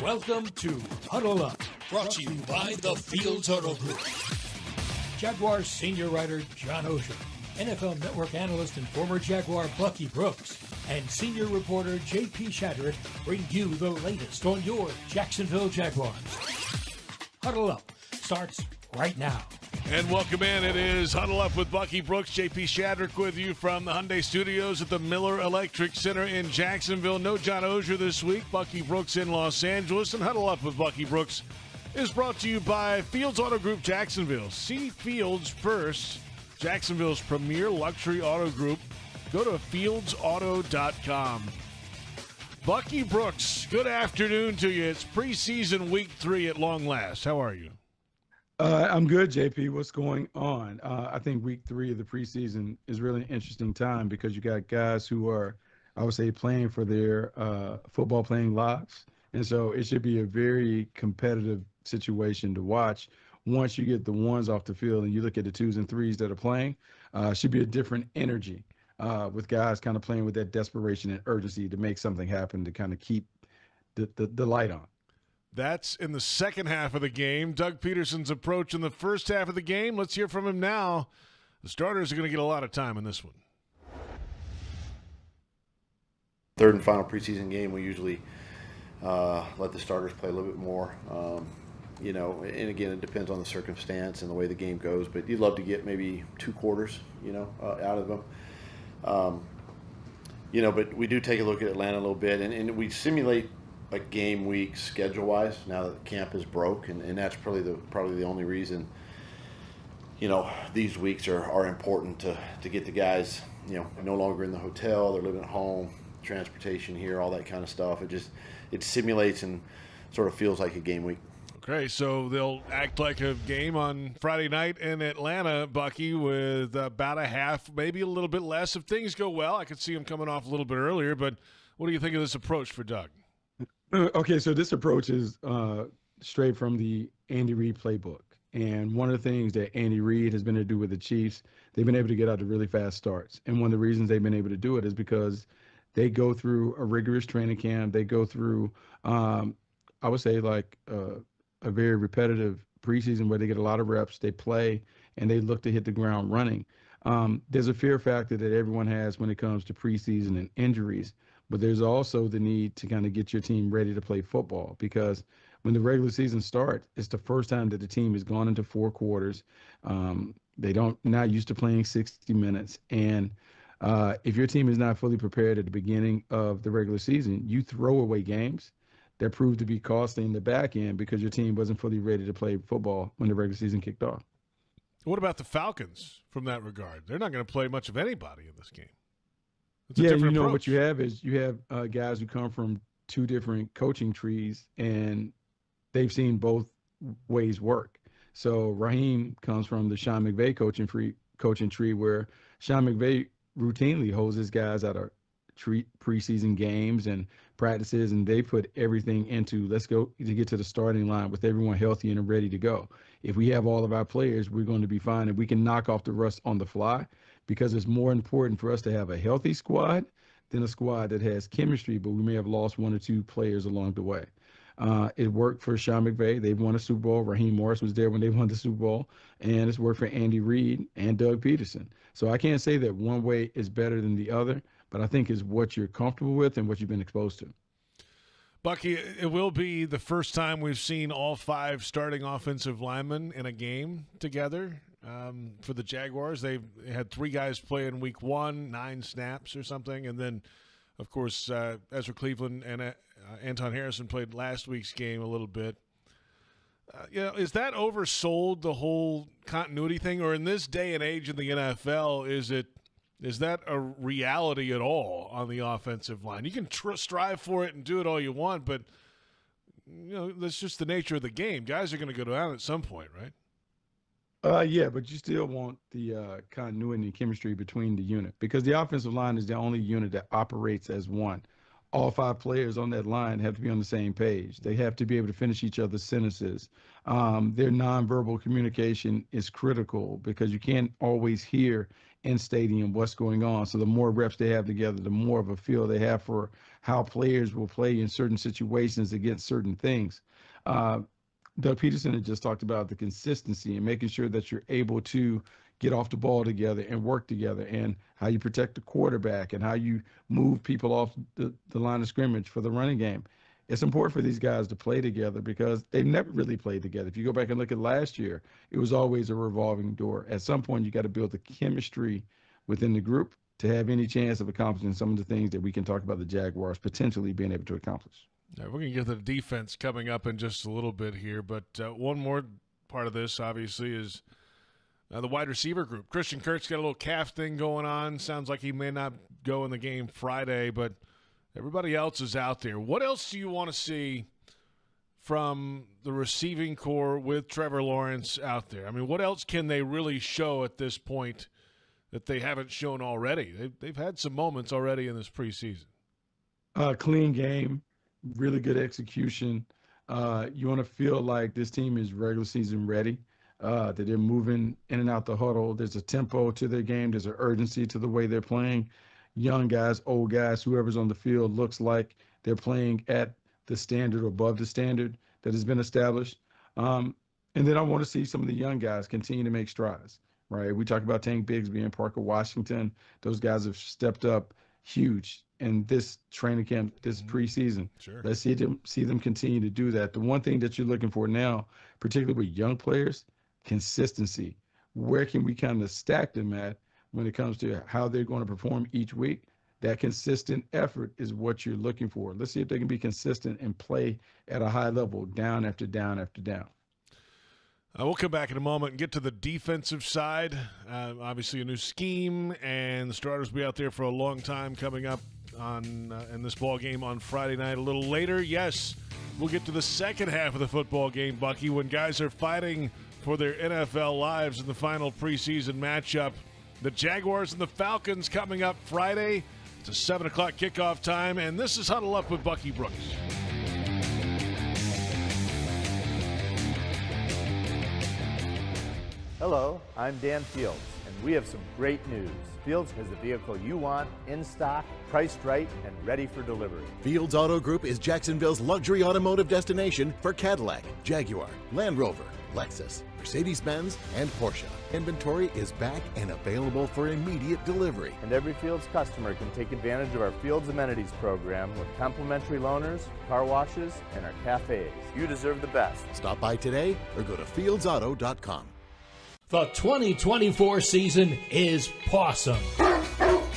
Welcome to Huddle Up, brought to you by the Fields Huddle Group. Jaguars senior writer John Oehser, NFL Network analyst and former Jaguar Bucky Brooks, and senior reporter J.P. Shadrick bring you the latest on your Jacksonville Jaguars. Huddle Up starts right now. And welcome in. It is Huddle Up with Bucky Brooks, J.P. Shadrick with you from the Hyundai Studios at the Miller Electric Center in Jacksonville. No John Oehser this week. Bucky Brooks in Los Angeles. And Huddle Up with Bucky Brooks is brought to you by Fields Auto Group Jacksonville. See Fields first, Jacksonville's premier luxury auto group. Go to fieldsauto.com. Bucky Brooks, good afternoon to you. It's preseason week 3 at long last. How are you? I'm good, JP. What's going on? I think week 3 of the preseason is really an interesting time because you got guys who are, I would say, playing for their football playing lives. And so it should be a very competitive situation to watch. Once you get the ones off the field and you look at the 2s and 3s that are playing, should be a different energy with guys kind of playing with that desperation and urgency to make something happen to kind of keep the light on. That's in the second half of the game. Doug Peterson's approach in the first half of the game. Let's hear from him now. The starters are going to get a lot of time in this one. Third and final preseason game, we usually let the starters play a little bit more. And again, it depends on the circumstance and the way the game goes, but you'd love to get maybe 2 quarters, out of them. But we do take a look at Atlanta a little bit, and we simulate a game week schedule-wise now that the camp is broke, and that's probably the only reason, these weeks are important to get the guys, no longer in the hotel, they're living at home, transportation here, all that kind of stuff. It simulates and sort of feels like a game week. Okay, so they'll act like a game on Friday night in Atlanta, Bucky, with about a half, maybe a little bit less. If things go well, I could see them coming off a little bit earlier, but what do you think of this approach for Doug? Okay, so this approach is straight from the Andy Reid playbook. And one of the things that Andy Reid has been able to do with the Chiefs, they've been able to get out to really fast starts. And one of the reasons they've been able to do it is because they go through a rigorous training camp. They go through, I would say, like a very repetitive preseason where they get a lot of reps, they play, and they look to hit the ground running. There's a fear factor that everyone has when it comes to preseason and injuries. But there's also the need to kind of get your team ready to play football because when the regular season starts, it's the first time that the team has gone into 4 quarters. They're not used to playing 60 minutes. And if your team is not fully prepared at the beginning of the regular season, you throw away games that prove to be costly in the back end because your team wasn't fully ready to play football when the regular season kicked off. What about the Falcons from that regard? They're not going to play much of anybody in this game. What you have is you have guys who come from 2 different coaching trees, and they've seen both ways work. So Raheem comes from the Sean McVay coaching tree where Sean McVay routinely holds his guys out of preseason games and practices, and they put everything into let's go to get to the starting line with everyone healthy and ready to go. If we have all of our players, we're going to be fine, and we can knock off the rust on the fly because it's more important for us to have a healthy squad than a squad that has chemistry, but we may have lost 1 or 2 players along the way. It worked for Sean McVay. They've won a Super Bowl. Raheem Morris was there when they won the Super Bowl, and it's worked for Andy Reid and Doug Peterson. So I can't say that one way is better than the other, but I think it's what you're comfortable with and what you've been exposed to. Bucky, it will be the first time we've seen all 5 starting offensive linemen in a game together for the Jaguars. They've had 3 guys play in week 1, 9 snaps or something, and then, of course, Ezra Cleveland and Anton Harrison played last week's game a little bit. Is that oversold, the whole continuity thing, or in this day and age in the NFL, is that a reality at all on the offensive line? You can strive for it and do it all you want, but that's just the nature of the game. Guys are going to go down at some point, right? Yeah, but you still want the continuity and chemistry between the unit because the offensive line is the only unit that operates as one. all 5 players on that line have to be on the same page. They have to be able to finish each other's sentences. Their nonverbal communication is critical because you can't always hear in stadium what's going on. So the more reps they have together, the more of a feel they have for how players will play in certain situations against certain things. Doug Peterson had just talked about the consistency and making sure that you're able to get off the ball together and work together, and how you protect the quarterback and how you move people off the line of scrimmage for the running game. It's important for these guys to play together because they've never really played together. If you go back and look at last year, it was always a revolving door. At some point, you got to build the chemistry within the group to have any chance of accomplishing some of the things that we can talk about the Jaguars potentially being able to accomplish. We're going to get to the defense coming up in just a little bit here, but one more part of this, obviously, is the wide receiver group. Christian Kirk's got a little calf thing going on. Sounds like he may not go in the game Friday, but everybody else is out there. What else do you want to see from the receiving core with Trevor Lawrence out there? I mean, what else can they really show at this point that they haven't shown already? They've had some moments already in this preseason. Clean game, really good execution. You want to feel like this team is regular season ready, that they're moving in and out the huddle. There's a tempo to their game. There's an urgency to the way they're playing. Young guys, old guys, whoever's on the field looks like they're playing at the standard or above the standard that has been established. And then I want to see some of the young guys continue to make strides, right? We talk about Tank Bigsby and Parker Washington. Those guys have stepped up huge in this training camp, this preseason. Sure. Let's see them continue to do that. The one thing that you're looking for now, particularly with young players, consistency. Where can we kind of stack them at when it comes to how they're going to perform each week? That consistent effort is what you're looking for. Let's see if they can be consistent and play at a high level, down after down after down. We'll come back in a moment and get to the defensive side. Obviously, a new scheme, and the starters will be out there for a long time coming up on in this ball game on Friday night. A little later, yes, we'll get to the second half of the football game, Bucky, when guys are fighting for their NFL lives in the final preseason matchup. The Jaguars and the Falcons coming up Friday. It's a 7 o'clock kickoff time, and this is Huddle Up with Bucky Brooks. Hello, I'm Dan Fields, and we have some great news. Fields has the vehicle you want, in stock, priced right, and ready for delivery. Fields Auto Group is Jacksonville's luxury automotive destination for Cadillac, Jaguar, Land Rover, Lexus, Mercedes-Benz, and Porsche. Inventory is back and available for immediate delivery. And every Fields customer can take advantage of our Fields Amenities program with complimentary loaners, car washes, and our cafes. You deserve the best. Stop by today or go to fieldsauto.com. The 2024 season is Pawsome.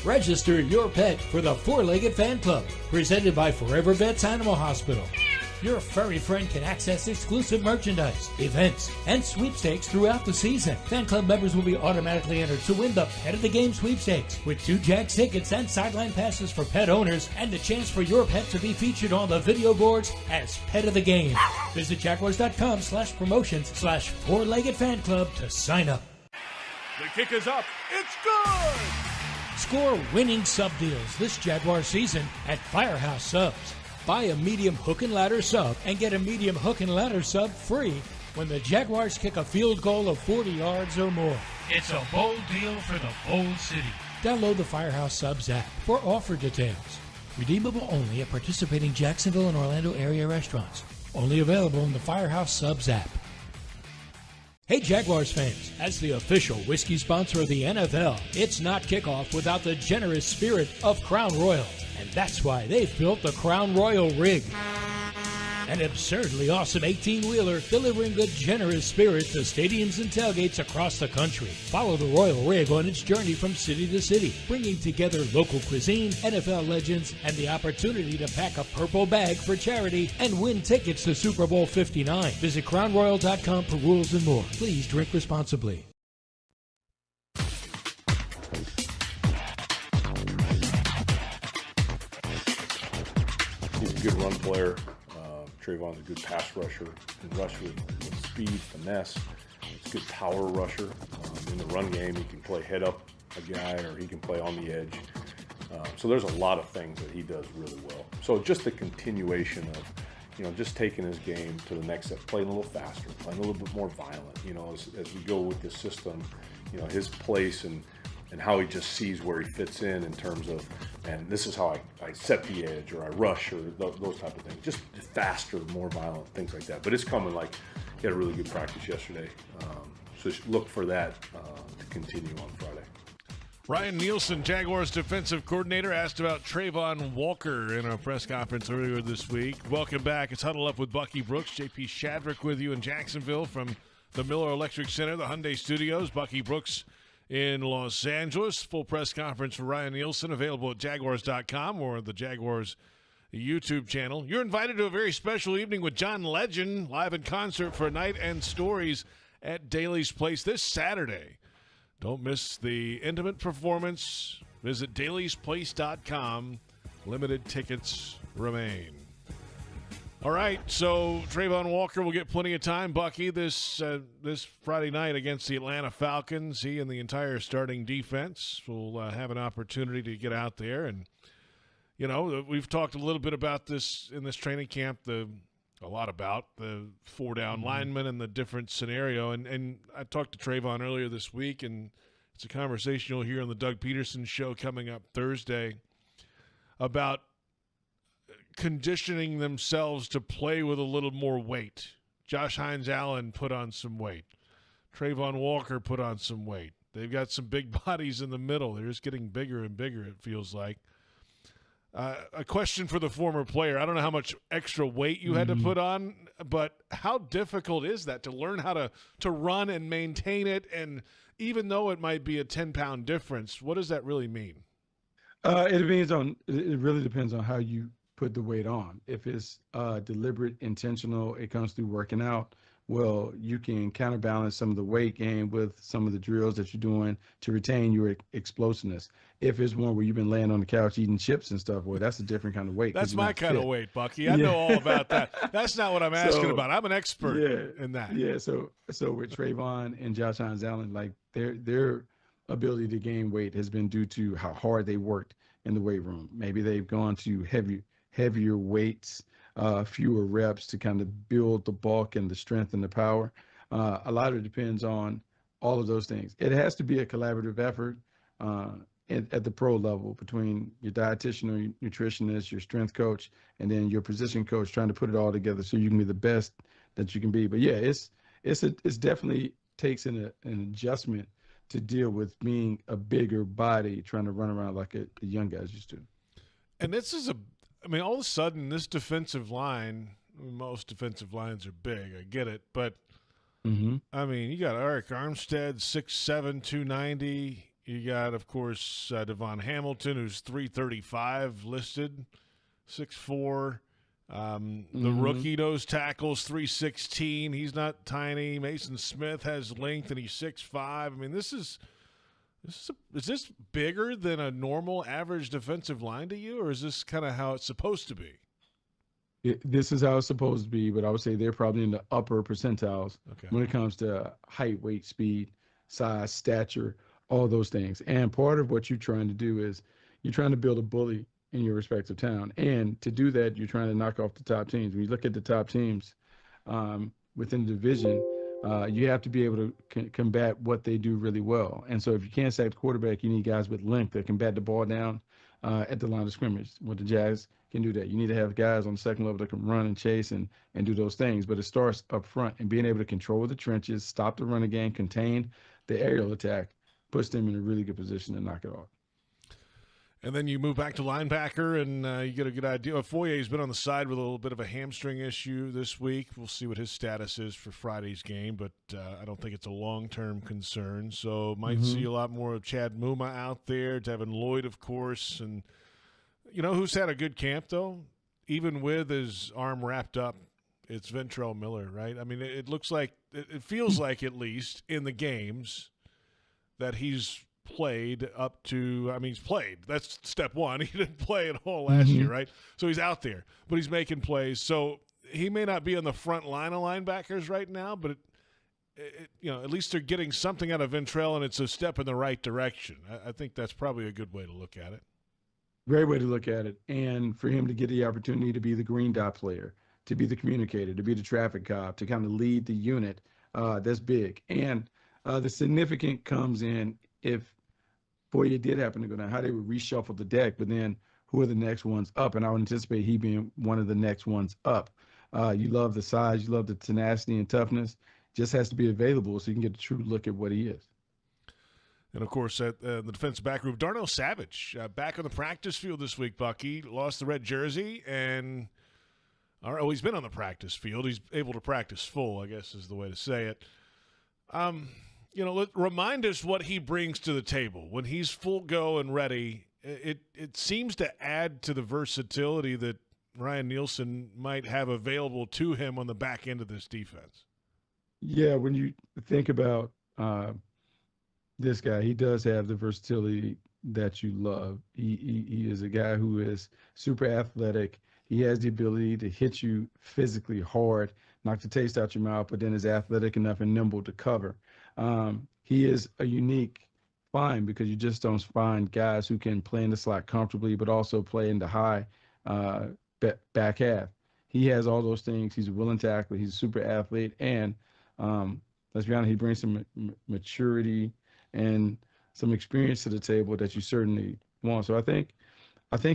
Register your pet for the Four-Legged Fan Club, presented by Forever Vets Animal Hospital. Your furry friend can access exclusive merchandise, events, and sweepstakes throughout the season. Fan club members will be automatically entered to win the Pet of the Game sweepstakes with 2 Jags tickets and sideline passes for pet owners, and the chance for your pet to be featured on the video boards as Pet of the Game. Visit Jaguars.com/promotions/Four-Legged Fan Club to sign up. The kick is up. It's good! Score winning sub deals this Jaguar season at Firehouse Subs. Buy a medium hook and ladder sub and get a medium hook and ladder sub free when the Jaguars kick a field goal of 40 yards or more. It's a bold deal for the bold city. Download the Firehouse Subs app for offer details. Redeemable only at participating Jacksonville and Orlando area restaurants. Only available in the Firehouse Subs app. Hey Jaguars fans, as the official whiskey sponsor of the NFL, it's not kickoff without the generous spirit of Crown Royal. And that's why they've built the Crown Royal Rig. An absurdly awesome 18-wheeler delivering the generous spirit to stadiums and tailgates across the country. Follow the Royal Rig on its journey from city to city, bringing together local cuisine, NFL legends, and the opportunity to pack a purple bag for charity and win tickets to Super Bowl 59. Visit crownroyal.com for rules and more. Please drink responsibly. He's a good run player. Trayvon's a good pass rusher. He can rush with speed, finesse. He's a good power rusher. In the run game, he can play head up a guy or he can play on the edge. So there's a lot of things that he does really well. So just the continuation of, just taking his game to the next step, playing a little faster, playing a little bit more violent, as we go with this system, his place and how he just sees where he fits in terms of, and this is how I set the edge or I rush or those type of things. Just faster, more violent, things like that. But it's coming like he had a really good practice yesterday. So look for that to continue on Friday. Ryan Nielsen, Jaguars defensive coordinator, asked about Trayvon Walker in our press conference earlier this week. Welcome back. It's Huddle Up with Bucky Brooks, J.P. Shadrick with you in Jacksonville from the Miller Electric Center, the Hyundai Studios. Bucky Brooks in Los Angeles. Full press conference for Ryan Nielsen available at Jaguars.com or the Jaguars YouTube channel. You're invited to a very special evening with John Legend, live in concert for Night and Stories at Daly's Place this Saturday. Don't miss the intimate performance. Visit dailysplace.com. Limited tickets remain. All right, so Trayvon Walker will get plenty of time, Bucky, this Friday night against the Atlanta Falcons. He and the entire starting defense will have an opportunity to get out there. And, we've talked a little bit about this in this training camp, a lot about the four-down linemen and the different scenario. And I talked to Trayvon earlier this week, and it's a conversation you'll hear on the Doug Peterson show coming up Thursday about conditioning themselves to play with a little more weight. Josh Hines-Allen put on some weight. Trayvon Walker put on some weight. They've got some big bodies in the middle. They're just getting bigger and bigger, it feels like. A question for the former player. I don't know how much extra weight you had to put on, but how difficult is that to learn how to run and maintain it? And even though it might be a 10-pound difference, what does that really mean? It really depends on how you put the weight on. If it's deliberate, intentional, it comes through working out, well, you can counterbalance some of the weight gain with some of the drills that you're doing to retain your explosiveness. If it's one where you've been laying on the couch eating chips and stuff, well, that's a different kind of weight. That's my kind of weight, Bucky. I know all about that. That's not what I'm asking about. I'm an expert in that. Yeah, so with Trayvon and Josh Hines-Allen, like their ability to gain weight has been due to how hard they worked in the weight room. Maybe they've gone to heavier weights, fewer reps to kind of build the bulk and the strength and the power. A lot of it depends on all of those things. It has to be a collaborative effort at the pro level between your dietitian or your nutritionist, your strength coach, and then your position coach, trying to put it all together so you can be the best that you can be. But yeah, it's definitely takes an adjustment to deal with being a bigger body, trying to run around like the young guys used to. And this is all of a sudden, this defensive line, most defensive lines are big. I get it. But, you got Eric Armstead, 6'7", 290. You got, of course, Devon Hamilton, who's 335 listed, 6'4". The rookie nose tackles, 316. He's not tiny. Mason Smith has length, and he's 6'5". Is this bigger than a normal average defensive line to you, or is this kind of how it's supposed to be? This is how it's supposed to be, but I would say they're probably in the upper percentiles when it comes to height, weight, speed, size, stature, all those things. And part of what you're trying to do is you're trying to build a bully in your respective town. And to do that, you're trying to knock off the top teams. When you look at the top teams within the division, you have to be able to combat what they do really well. And so if you can't sack the quarterback, you need guys with length that can bat the ball down at the line of scrimmage. Well, the Jags can do that. You need to have guys on the second level that can run and chase and do those things. But it starts up front, and being able to control the trenches, stop the running game, contain the aerial attack, puts them in a really good position to knock it off. And then you move back to linebacker, and you get a good idea. Foyer's been on the side with a little bit of a hamstring issue this week. We'll see what his status is for Friday's game, but I don't think it's a long-term concern. So might see a lot more of Chad Muma out there, Devin Lloyd, of course. And you know who's had a good camp, though? Even with his arm wrapped up, it's Ventrell Miller, right? I mean, it looks like – it feels like, at least, in the games that he's – played up to, he's played. That's step one. He didn't play at all last year, right? So he's out there, but he's making plays. So he may not be on the front line of linebackers right now, but at least they're getting something out of Ventrell, and it's a step in the right direction. I think that's probably a good way to look at it. Great way to look at it. And for him to get the opportunity to be the green dot player, to be the communicator, to be the traffic cop, to kind of lead the unit, that's big. And the significant comes in if Foye did happen to go down, how they would reshuffle the deck, but then who are the next ones up? And I would anticipate he being one of the next ones up. You love the size, you love the tenacity and toughness. Just has to be available so you can get a true look at what he is. And, of course, at the defensive back group, Darnell Savage back on the practice field this week, Bucky. Lost the red jersey, and he's been on the practice field. He's able to practice full, I guess is the way to say it. Remind us what he brings to the table. When he's full go and ready, it seems to add to the versatility that Ryan Nielsen might have available to him on the back end of this defense. Yeah, when you think about this guy, he does have the versatility that you love. He is a guy who is super athletic. He has the ability to hit you physically hard, knock the taste out your mouth, but then is athletic enough and nimble to cover. He is a unique find because you just don't find guys who can play in the slot comfortably, but also play in the high back half. He has all those things. He's a willing tackler. He's a super athlete. And let's be honest, he brings some maturity and some experience to the table that you certainly want. So I think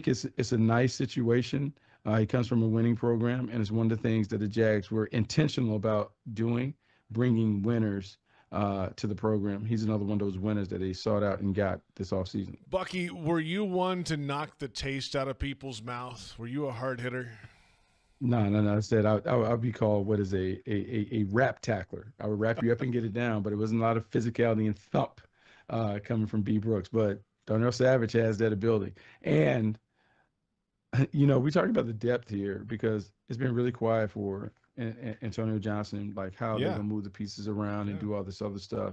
it's a nice situation. He comes from a winning program, and it's one of the things that the Jags were intentional about doing, bringing winners to the program. He's another one of those winners that they sought out and got this offseason. Bucky, were you one to knock the taste out of people's mouth? Were you a hard hitter? No. I said I'll be called what is a rap tackler. I would wrap you up and get it down, but it wasn't a lot of physicality and thump coming from B. Brooks. But Darnell Savage has that ability. And, we talked about the depth here because it's been really quiet for Antonio Johnson, like how they're going to move the pieces around and do all this other stuff.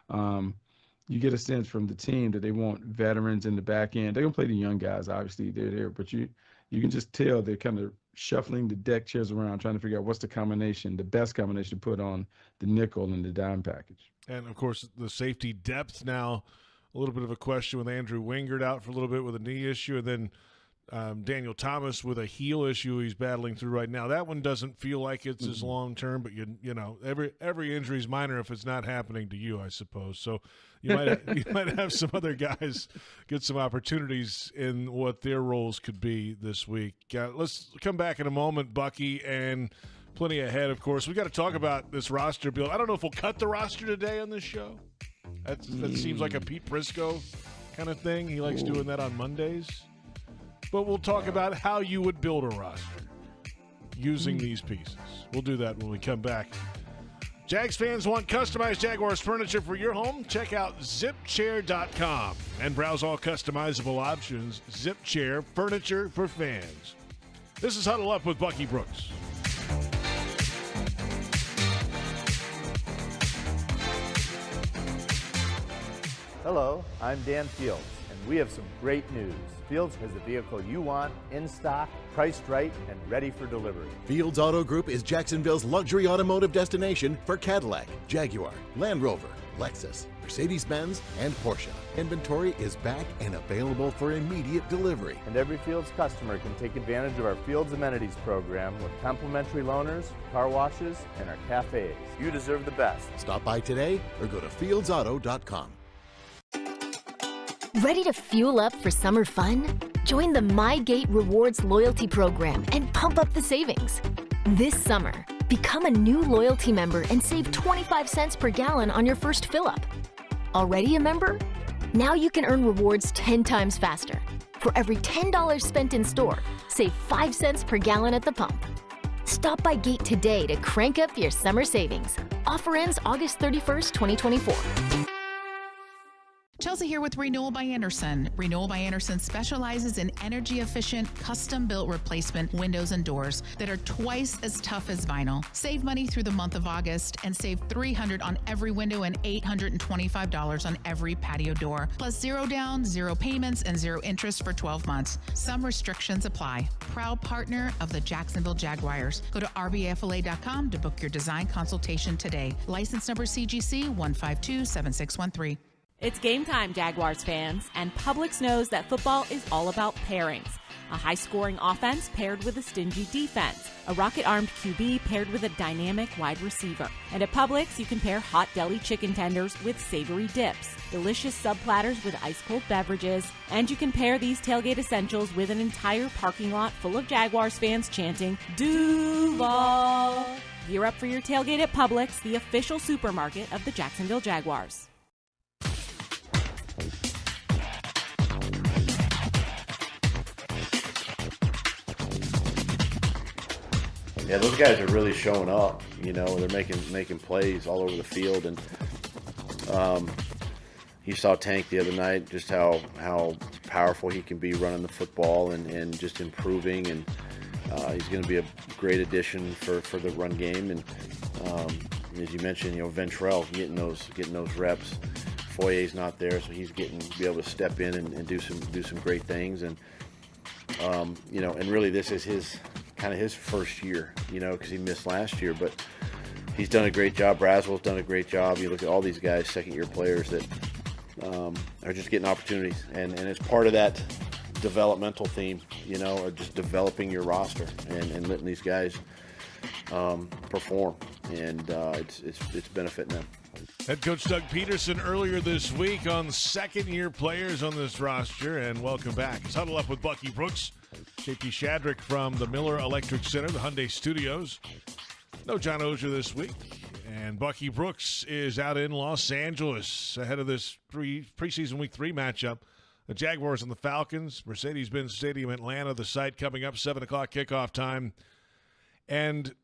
You get a sense from the team that they want veterans in the back end. They're going to play the young guys, obviously, they're there, but you can just tell they're kind of shuffling the deck chairs around, trying to figure out what's the best combination to put on the nickel and the dime package. And, of course, the safety depth now, a little bit of a question with Andrew Wingard out for a little bit with a knee issue, and then Daniel Thomas with a heel issue he's battling through right now. That one doesn't feel like it's as long-term, but, every injury is minor if it's not happening to you, I suppose. So you might have some other guys get some opportunities in what their roles could be this week. Let's come back in a moment, Bucky, and plenty ahead, of course. We got to talk about this roster build. I don't know if we'll cut the roster today on this show. That seems like a Pete Prisco kind of thing. He likes doing that on Mondays. But we'll talk about how you would build a roster using these pieces. We'll do that when we come back. Jags fans want customized Jaguars furniture for your home? Check out zipchair.com and browse all customizable options. ZipChair, furniture for fans. This is Huddle Up with Bucky Brooks. Hello, I'm Dan Fields, and we have some great news. Fields has the vehicle you want, in stock, priced right, and ready for delivery. Fields Auto Group is Jacksonville's luxury automotive destination for Cadillac, Jaguar, Land Rover, Lexus, Mercedes-Benz, and Porsche. Inventory is back and available for immediate delivery. And every Fields customer can take advantage of our Fields Amenities program with complimentary loaners, car washes, and our cafes. You deserve the best. Stop by today or go to fieldsauto.com. Ready to fuel up for summer fun? Join the MyGate Rewards loyalty program and pump up the savings. This summer, become a new loyalty member and save 25 cents per gallon on your first fill-up. Already a member? Now you can earn rewards 10 times faster. For every $10 spent in store, save 5 cents per gallon at the pump. Stop by Gate today to crank up your summer savings. Offer ends August 31st, 2024. Chelsea here with Renewal by Andersen. Renewal by Andersen specializes in energy-efficient, custom-built replacement windows and doors that are twice as tough as vinyl. Save money through the month of August and save $300 on every window and $825 on every patio door. Plus 0 down, 0 payments, and 0 interest for 12 months. Some restrictions apply. Proud partner of the Jacksonville Jaguars. Go to rbafla.com to book your design consultation today. License number CGC 1527613. It's game time, Jaguars fans, and Publix knows that football is all about pairings. A high-scoring offense paired with a stingy defense, a rocket-armed QB paired with a dynamic wide receiver. And at Publix, you can pair hot deli chicken tenders with savory dips, delicious sub-platters with ice-cold beverages, and you can pair these tailgate essentials with an entire parking lot full of Jaguars fans chanting, Duval! Gear up for your tailgate at Publix, the official supermarket of the Jacksonville Jaguars. Yeah, those guys are really showing up. You know, they're making plays all over the field, and you saw Tank the other night, just how powerful he can be running the football and just improving, and he's going to be a great addition for the run game. And as you mentioned, you know, Ventrell getting those reps. Foyer's not there, so he's be able to step in and do some great things. And you know, and really this is his first year, you know, because he missed last year, but he's done a great job. Braswell's done a great job. You look at all these guys, second-year players that are just getting opportunities, and it's part of that developmental theme, you know, of just developing your roster and letting these guys perform, and it's benefiting them. Head coach Doug Peterson earlier this week on second-year players on this roster, and welcome back. It's Huddle Up with Bucky Brooks, J.P. Shadrick from the Miller Electric Center, the Hyundai Studios. No John Oehser this week, and Bucky Brooks is out in Los Angeles ahead of this preseason Week 3 matchup. The Jaguars and the Falcons, Mercedes-Benz Stadium, Atlanta, the site coming up, 7 o'clock kickoff time. And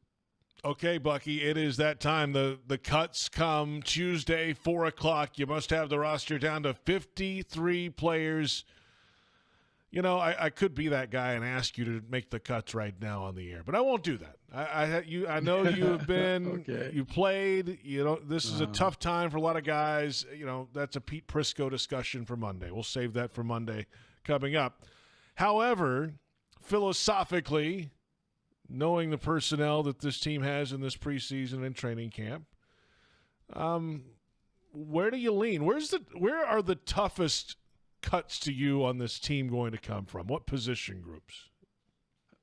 okay, Bucky, it is that time. The cuts come Tuesday, 4 o'clock. You must have the roster down to 53 players. You know, I could be that guy and ask you to make the cuts right now on the air, but I won't do that. I know you have been, Okay. you played, you know, this is a tough time for a lot of guys. You know, that's a Pete Prisco discussion for Monday. We'll save that for Monday coming up. However, philosophically, knowing the personnel that this team has in this preseason and training camp, where do you lean? Where are the toughest cuts to you on this team going to come from? What position groups?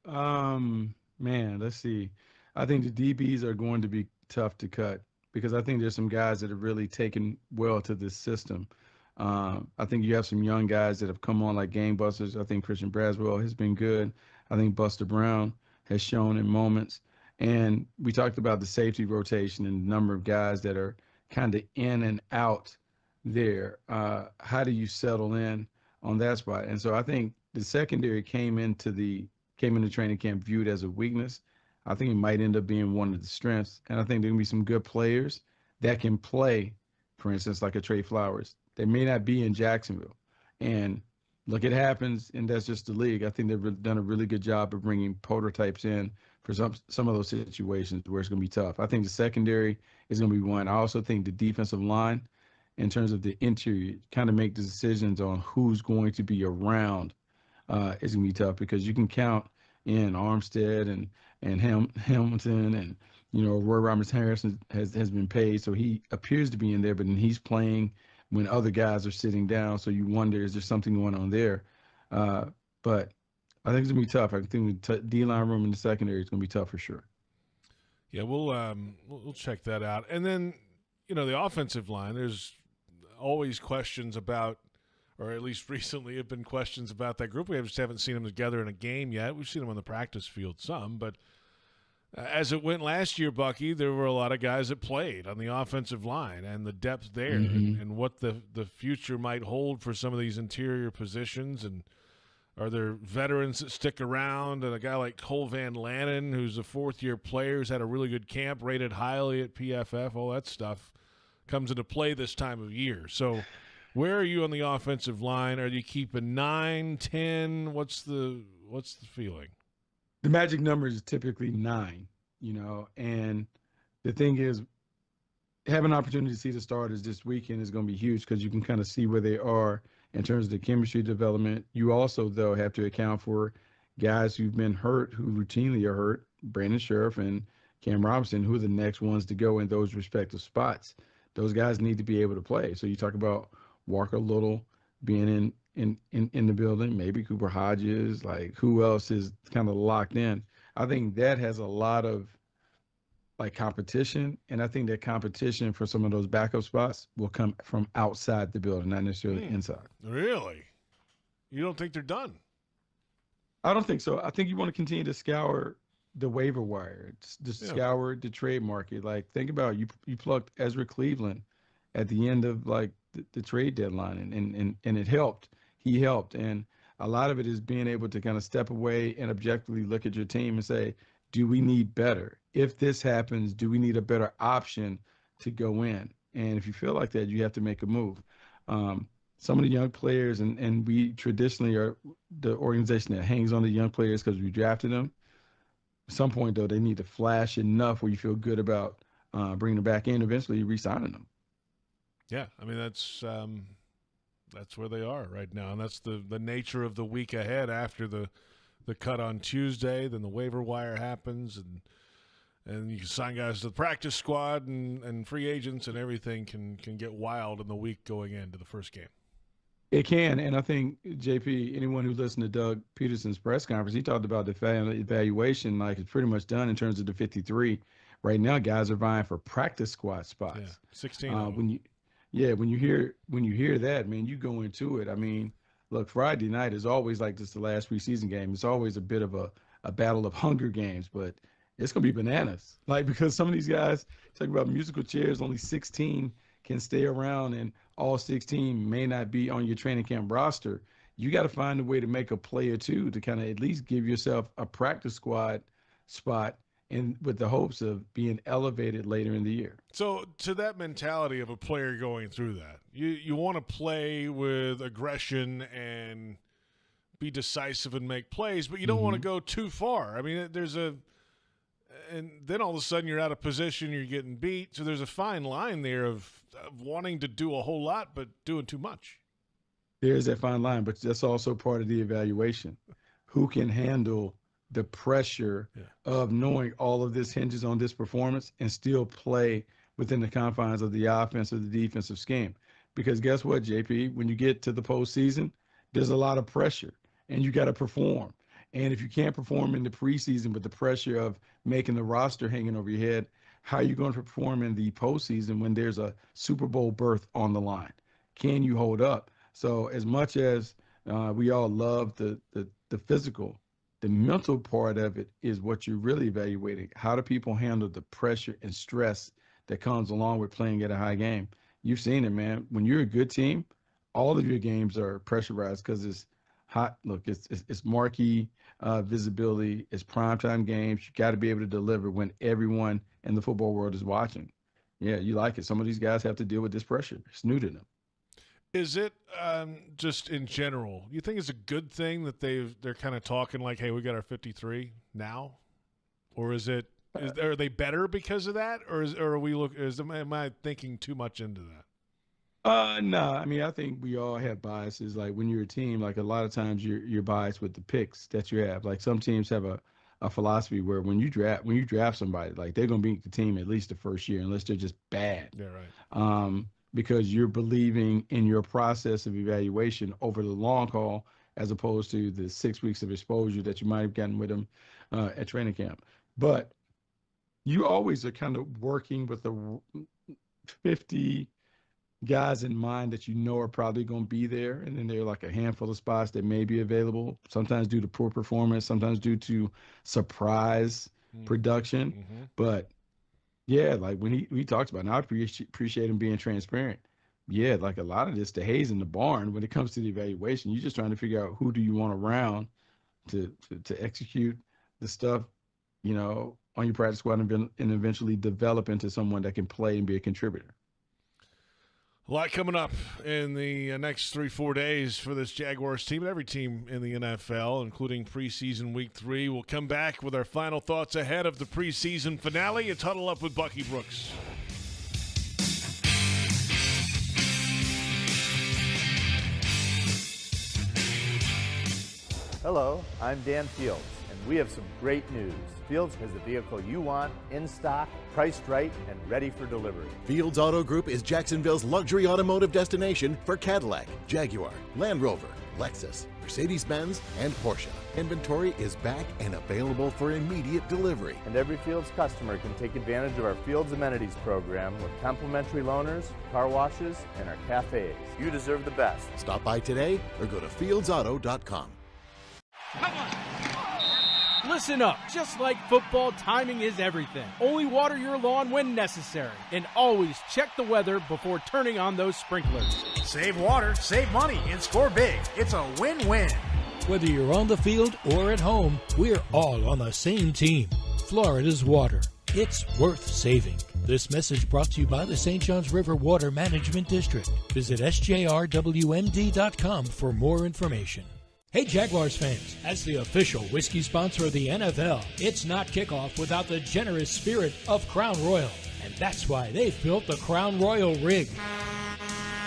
Man, let's see. I think the DBs are going to be tough to cut because I think there's some guys that have really taken well to this system. I think you have some young guys that have come on like gangbusters. I think Christian Braswell has been good. I think Buster Brown has shown in moments. And we talked about the safety rotation and the number of guys that are kind of in and out there. How do you settle in on that spot? And so I think the secondary came into training camp viewed as a weakness. I think it might end up being one of the strengths. And I think there can be some good players that can play, for instance, like a Trey Flowers. They may not be in Jacksonville. And look, it happens, and that's just the league. I think they've done a really good job of bringing prototypes in for some of those situations where it's going to be tough. I think the secondary is going to be one. I also think the defensive line, in terms of the interior, kind of make the decisions on who's going to be around is going to be tough because you can count in Armstead and Hamilton and, you know, Roy Roberts-Harrison has been paid, so he appears to be in there, but then he's playing when other guys are sitting down, so you wonder, is there something going on there? But I think it's going to be tough. I think the D-line room in the secondary is going to be tough for sure. Yeah, we'll check that out. And then, you know, the offensive line, there's always questions about, or at least recently have been questions about that group. We just haven't seen them together in a game yet. We've seen them on the practice field some, but as it went last year, Bucky, there were a lot of guys that played on the offensive line and the depth there and what the future might hold for some of these interior positions. And are there veterans that stick around? And a guy like Cole Van Lanen, who's a fourth-year player, has had a really good camp, rated highly at PFF, all that stuff comes into play this time of year. So where are you on the offensive line? Are you keeping 9, 10? What's the feeling? The magic number is typically 9, you know, and the thing is, having an opportunity to see the starters this weekend is going to be huge because you can kind of see where they are in terms of the chemistry development. You also, though, have to account for guys who've been hurt, who routinely are hurt, Brandon Scherf and Cam Robinson, who are the next ones to go in those respective spots. Those guys need to be able to play. So you talk about Walker Little being in the building, maybe Cooper Hodges, like who else is kind of locked in. I think that has a lot of like competition, and I think that competition for some of those backup spots will come from outside the building, not necessarily inside. Really? You don't think they're done? I don't think so. I think you want to continue to scour the waiver wire, just scour the trade market. Like, think about you plucked Ezra Cleveland at the end of like the trade deadline, and it helped. He helped, and a lot of it is being able to kind of step away and objectively look at your team and say, do we need better? If this happens, do we need a better option to go in? And if you feel like that, you have to make a move. Some of the young players, and we traditionally are the organization that hangs on to young players because we drafted them. At some point, though, they need to flash enough where you feel good about bringing them back in, eventually re-signing them. Yeah, I mean, that's where they are right now, and that's the nature of the week ahead after the cut on Tuesday. Then the waiver wire happens, and you can sign guys to the practice squad, and free agents and everything can get wild in the week going into the first game. It can, and I think, JP, anyone who listened to Doug Peterson's press conference, he talked about the evaluation, like it's pretty much done in terms of the 53. Right now, guys are vying for practice squad spots. Yeah, 16. When you hear that, man, you go into it. I mean, look, Friday night is always like this, the last preseason game. It's always a bit of a battle of Hunger Games, but it's going to be bananas. Like, because some of these guys, talk about musical chairs, only 16 can stay around, and all 16 may not be on your training camp roster. You got to find a way to make a play or two to kind of at least give yourself a practice squad spot, and with the hopes of being elevated later in the year. So to that mentality of a player going through that, you want to play with aggression and be decisive and make plays, but you don't want to go too far. I mean, and then all of a sudden you're out of position, you're getting beat. So there's a fine line there of wanting to do a whole lot but doing too much. There's that fine line, but that's also part of the evaluation. Who can handle the pressure of knowing all of this hinges on this performance and still play within the confines of the offense or the defensive scheme? Because guess what, JP? When you get to the postseason, there's a lot of pressure, and you got to perform. And if you can't perform in the preseason with the pressure of making the roster hanging over your head, how are you going to perform in the postseason when there's a Super Bowl berth on the line? Can you hold up? So as much as we all love the physical, the mental part of it is what you're really evaluating. How do people handle the pressure and stress that comes along with playing at a high game? You've seen it, man. When you're a good team, all of your games are pressurized because it's hot. Look, it's marquee visibility. It's primetime games. You got to be able to deliver when everyone in the football world is watching. Yeah, you like it. Some of these guys have to deal with this pressure. It's new to them. Is it just in general, you think it's a good thing that they're kind of talking like, hey, we got our 53 now? Or are they better because of that? Or am I thinking too much into that? No. I mean, I think we all have biases. Like when you're a team, like a lot of times you're biased with the picks that you have. Like some teams have a philosophy where when you draft somebody, like they're going to beat the team at least the first year unless they're just bad. Yeah, right. Because you're believing in your process of evaluation over the long haul, as opposed to the 6 weeks of exposure that you might have gotten with them at training camp. But you always are kind of working with the 50 guys in mind that you know are probably going to be there. And then there are like a handful of spots that may be available, sometimes due to poor performance, sometimes due to surprise production. But yeah, like when he talks about it, and I appreciate him being transparent. Yeah, like a lot of this, the hay's in the barn when it comes to the evaluation. You're just trying to figure out who do you want around to execute the stuff, on your practice squad and eventually develop into someone that can play and be a contributor. A lot coming up in the next 3-4 days for this Jaguars team and every team in the NFL, including preseason week 3. We'll come back with our final thoughts ahead of the preseason finale. It's Huddle Up with Bucky Brooks. Hello, I'm Dan Fields, and we have some great news. Fields has the vehicle you want, in stock, priced right, and ready for delivery. Fields Auto Group is Jacksonville's luxury automotive destination for Cadillac, Jaguar, Land Rover, Lexus, Mercedes-Benz, and Porsche. Inventory is back and available for immediate delivery. And every Fields customer can take advantage of our Fields Amenities program with complimentary loaners, car washes, and our cafes. You deserve the best. Stop by today or go to fieldsauto.com. Listen up. Just like football, timing is everything. Only water your lawn when necessary. And always check the weather before turning on those sprinklers. Save water, save money, and score big. It's a win-win. Whether you're on the field or at home, we're all on the same team. Florida's water. It's worth saving. This message brought to you by the St. Johns River Water Management District. Visit sjrwmd.com for more information. Hey Jaguars fans, as the official whiskey sponsor of the NFL, it's not kickoff without the generous spirit of Crown Royal. And that's why they've built the Crown Royal Rig.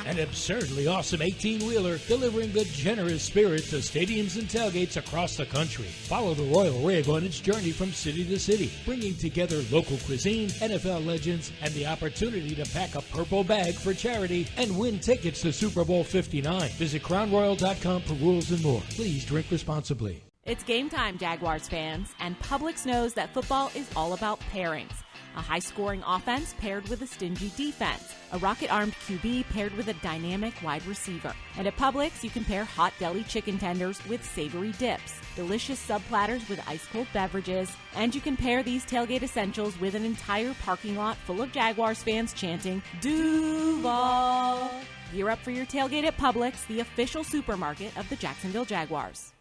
An absurdly awesome 18-wheeler delivering the generous spirit to stadiums and tailgates across the country. Follow the Royal Rig on its journey from city to city, bringing together local cuisine, NFL legends, and the opportunity to pack a purple bag for charity and win tickets to Super Bowl 59. Visit crownroyal.com for rules and more. Please drink responsibly. It's game time, Jaguars fans, and Publix knows that football is all about pairings. A high-scoring offense paired with a stingy defense. A rocket-armed QB paired with a dynamic wide receiver. And at Publix, you can pair hot deli chicken tenders with savory dips, delicious sub-platters with ice-cold beverages, and you can pair these tailgate essentials with an entire parking lot full of Jaguars fans chanting, Duval! Gear up for your tailgate at Publix, the official supermarket of the Jacksonville Jaguars.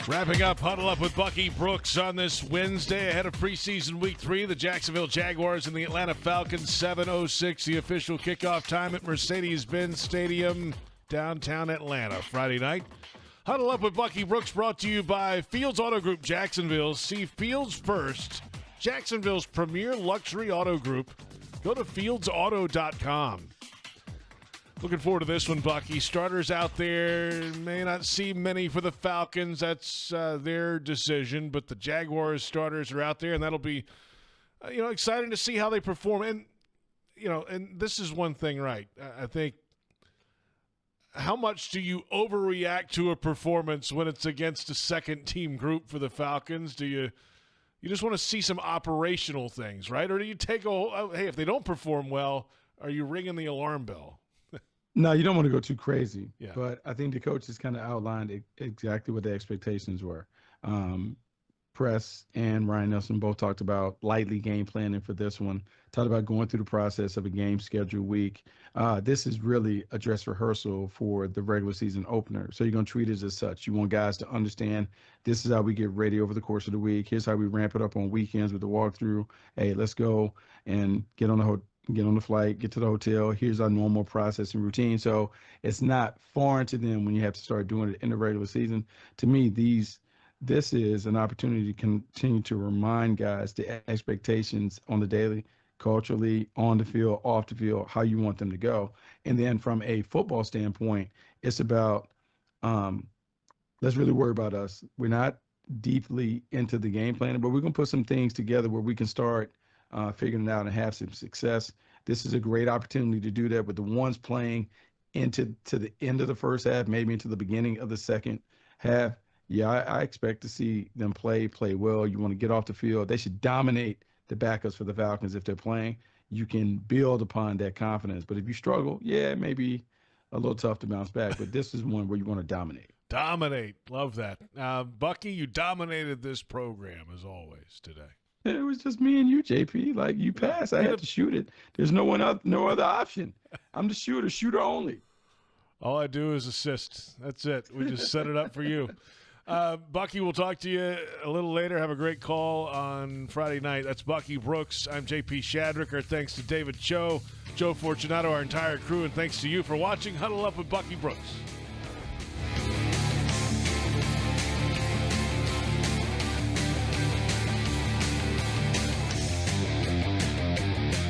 Wrapping up Huddle Up with Bucky Brooks on this Wednesday ahead of preseason week 3. The Jacksonville Jaguars and the Atlanta Falcons, 7:06, the official kickoff time at Mercedes-Benz Stadium, downtown Atlanta, Friday night. Huddle Up with Bucky Brooks brought to you by Fields Auto Group Jacksonville. See Fields first, Jacksonville's premier luxury auto group. Go to fieldsauto.com. Looking forward to this one, Bucky. Starters out there, may not see many for the Falcons. That's their decision. But the Jaguars starters are out there, and that'll be, exciting to see how they perform. And, and this is one thing, right? I think, how much do you overreact to a performance when it's against a second-team group for the Falcons? Do you just want to see some operational things, right? Or do you take hey, if they don't perform well, are you ringing the alarm bell? No, you don't want to go too crazy. Yeah. But I think the coaches kind of outlined exactly what the expectations were. Press and Ryan Nelson both talked about lightly game planning for this one, talked about going through the process of a game schedule week. This is really a dress rehearsal for the regular season opener. So you're going to treat it as such. You want guys to understand this is how we get ready over the course of the week. Here's how we ramp it up on weekends with the walkthrough. Hey, let's go and get on the flight, get to the hotel. Here's our normal process and routine. So it's not foreign to them when you have to start doing it in the regular season. To me, this is an opportunity to continue to remind guys the expectations on the daily, culturally, on the field, off the field, how you want them to go. And then from a football standpoint, it's about let's really worry about us. We're not deeply into the game planning, but we're going to put some things together where we can start figuring it out and have some success. This is a great opportunity to do that with the ones playing into the end of the first half, maybe into the beginning of the second half. Yeah, I expect to see them play well. You want to get off the field. They should dominate the backups for the Falcons if they're playing. You can build upon that confidence. But if you struggle, yeah, it may be a little tough to bounce back. But this is one where you want to dominate. Dominate. Love that. Bucky, you dominated this program as always today. It was just me and you, JP. Like, you passed. I had to shoot it. There's no other option. I'm the shooter only. All I do is assist. That's it. We just set it up for you. Bucky, we'll talk to you a little later. Have a great call on Friday night. That's Bucky Brooks. I'm J.P. Shadrick. Our thanks to David Cho, Joe Fortunato, our entire crew, and thanks to you for watching Huddle Up with Bucky Brooks.